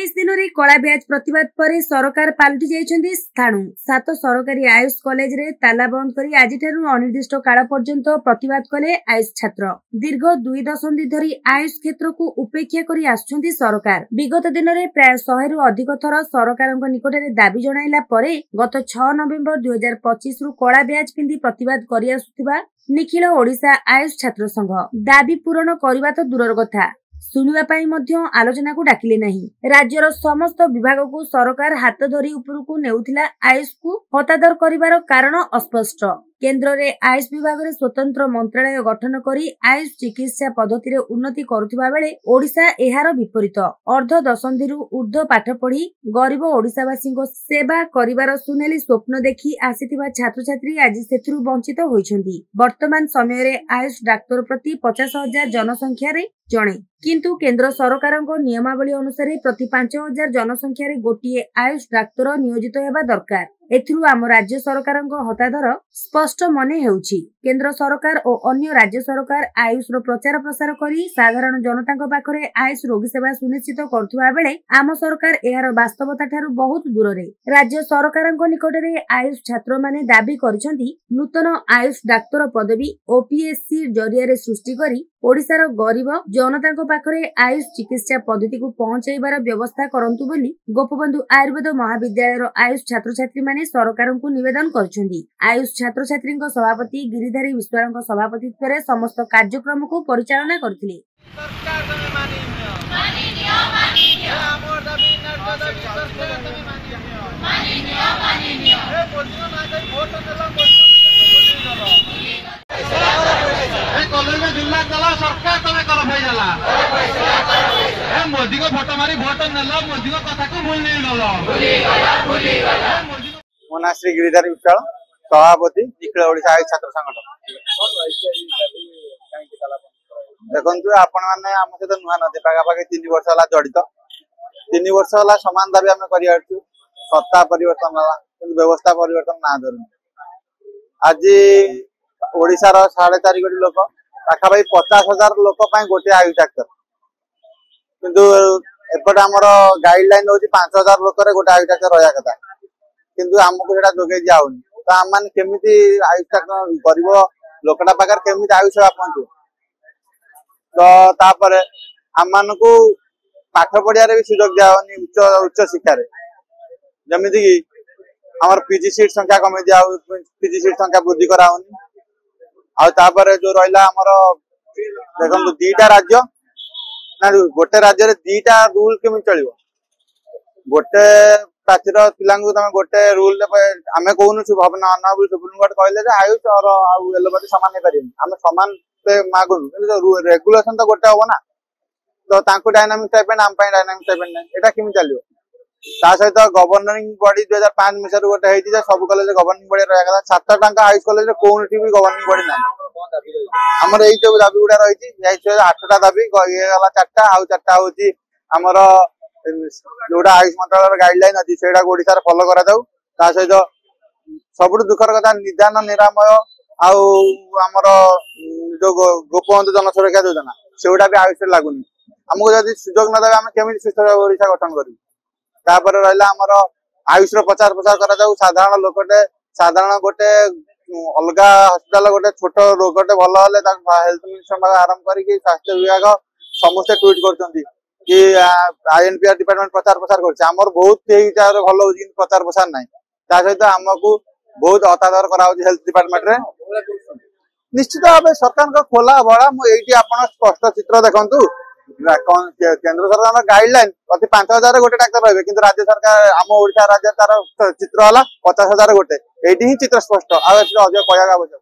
23 दिन रे कला ब्याज प्रतिवाद पर सरकार पालटि जाइछन्ती स्थाणु 7 सरकारी आयुष कॉलेज रे ताला बंद करी आज अनिर्दिष्ट काल पर्यंत प्रतिवाद कले आयुष छात्र। दीर्घ 2 दशंधि धरी आयुष क्षेत्र को उपेक्षा करी आछन्ती सरकार। विगत दिन रे प्राय 100 रु अधिक थर सरकारक निकट रे दाबी जणाइला परे गत 6 नवेम्बर 2025 रु कला ब्याज पिंदी प्रतिवाद करी आसुथिबा निखिल ओडिशा आयुष छात्र संघ दाबी पूरण करबा तो दूरर कथा सुनिबा पाई मध्य आलोचना को डाकिले नहीं। राज्यर समस्त विभाग को सरकार हाथ धरी उपरकू नेउथिला आयुष को हतादर करिवार कारण अस्पष्ट। केंद्र रे आयुष विभाग रे स्वतंत्र मंत्रालय गठन करी आयुष चिकित्सा पद्धति रे उन्नति करुथिबा बेले ओडिशा एहार विपरीत अर्ध दशंधिरु ऊर्ध्व पाठ पढ़ी गरीब ओडिशावासी को सेवा करिवार सुनेली स्वप्न देखि आसीथिबा छात्र छात्री आज सेथुरु वंचित होइछन्ती। वर्तमान समय रे आयुष डाक्टर प्रति 50,000 जनसंख्या रे जणे किंतु केंद्र सरकारक नियमावली अनुसार प्रति 5,000 जनसंख्या रे गोटिए आयुष डाक्तर नियोजित हेबा दरकार। एथिरु आम राज्य सरकारक हतादर स्पष्ट मने हेउछि। केंद्र सरकार और अन्य राज्य सरकार आयुष रो प्रचार प्रसार करी साधारण जनताक पाखरे आयुष रोगी सेवा सुनिश्चित करथुवा बेले आम सरकार एहार वास्तवता ठारू बहुत दूर रे। राज्य सरकारक निकट रे आयुष छात्र माने दाबी करछन्ती नूतन आयुष डाक्तर पदवी ओपीएससी जरिया रे सृष्टि करी ओडिशार गरीब जनताक पाखरे आयुष चिकित्सा पद्धति को पहुंचाइबार व्यवस्था करंतु बोली गोपबंधु आयुर्वेद महाविद्यालय आयुष छात्र छात्री माने सरकार को निवेदन करछन्ती। आयुष छात्र छात्री सभापति गिरिधारी विश्वाल सभापतित्व रे समस्त कार्यक्रम को परिचालना करथिले। मोदी को फोटो मारी भोट नेला मोदी को कथा को भूल नहीं गलो। मो ना श्री गिरिधारी विश्वाल सभापति निखिल ओडिशा आयुष छात्र संगठन। देखु आपण मैंने आम सहित नुआ नदी पाखापाखि 3 वर्ष है जड़ित 3 वर्ष है सामान दाबी आम कर सत्ता परिवर्तन है व्यवस्था परिवर्तन ना धरू। आज ओडिशार 4.5 कोटी लोक पाखापाखि 50,000 लोक गोटे आयुष डाक्तर किंतु एपटे आमर गाइडलाइन होची 5,000 लोक गोटे आयुष डाक्तर रहा कथा किंतु आमको सेटा जोगे जाउनी। तो आम मैंने केमिति आयुष डाक्तर गरीब लोकटा पाखर केमिति आयुष सेवा पहुंचे। तो तापर आम मानकु पाठ पढ़िया भी सुजोग दियानी उच्च शिक्षा जमीती कि आमर पीजी सीट संख्या कमे दिया पीजी सीट संख्या वृद्धि कराउनी। आपर जो रहा आमर देखो 2टा राज्य ना गोटे राज्य रे 2टा रूल केमी चलो गोटे प्राचीर पिला तुम गोटे रूल आम कहूनु अनाबुल सुप्रीमकोर्ट कहले आयुष और एलोपैथी सामान नहीं पारे आम सामान मागुनु रेगुलेशन तो गोटे हम ना। तो डायनामिक स्टाइपेंड आम डायनामिक स्टाइपेंड नहीं एटा केमी चलो सहित गवर्निंग बॉडी 2005 मसीह गोटे सब कॉलेज गवर्निंग बॉडी रहा 7 टंका आयुष कॉलेज कौन भी गवर्निंग बॉडी ना आमर यही सब दाबी गुड़ा रही 8टा दाबी ये गला 4टा आउ 4टा हूँ आमर जोटा आयुष मंत्रालय गाइडलाइन अच्छी से ओडिशा फॉलो करा सहित सब दुखर कथा निदान निरामय आमर जो गोपबंधु जन सुरक्षा योजना सेगुड़ा भी आयुष लगुनि आमको जब सुजोग न देवे आम केमी सुस्थ ओडिशा गठन करूँ। तापर रहा आमर आयुष प्रचार प्रसार करा साधारण लोकटे साधारण गोटे अलग हस्पिटाल गोटे छोट रोगटे भल हेल्थ मिनिस्टर आरंभ करके स्वास्थ्य विभाग समस्ते ट्वीट कर आईएनपीआर डिपार्टमेंट प्रचार प्रसार कर बहुत भल हो प्रचार प्रसार ना सहित आमको बहुत हतादर करा हेल्थ डिपार्टमेंट रे निश्चित भाव सरकार खोला भला मुझे आप स्पष्ट चित्र देखु केंद्र सरकार गाइडलाइन प्रति 5,000 गोटे डाक्तर रहे कि राज्य सरकार आम ओडिशा राज्य तार चित्र है 50,000 गोटे ये चित्र स्पष्ट अधिक कहना आवश्यक।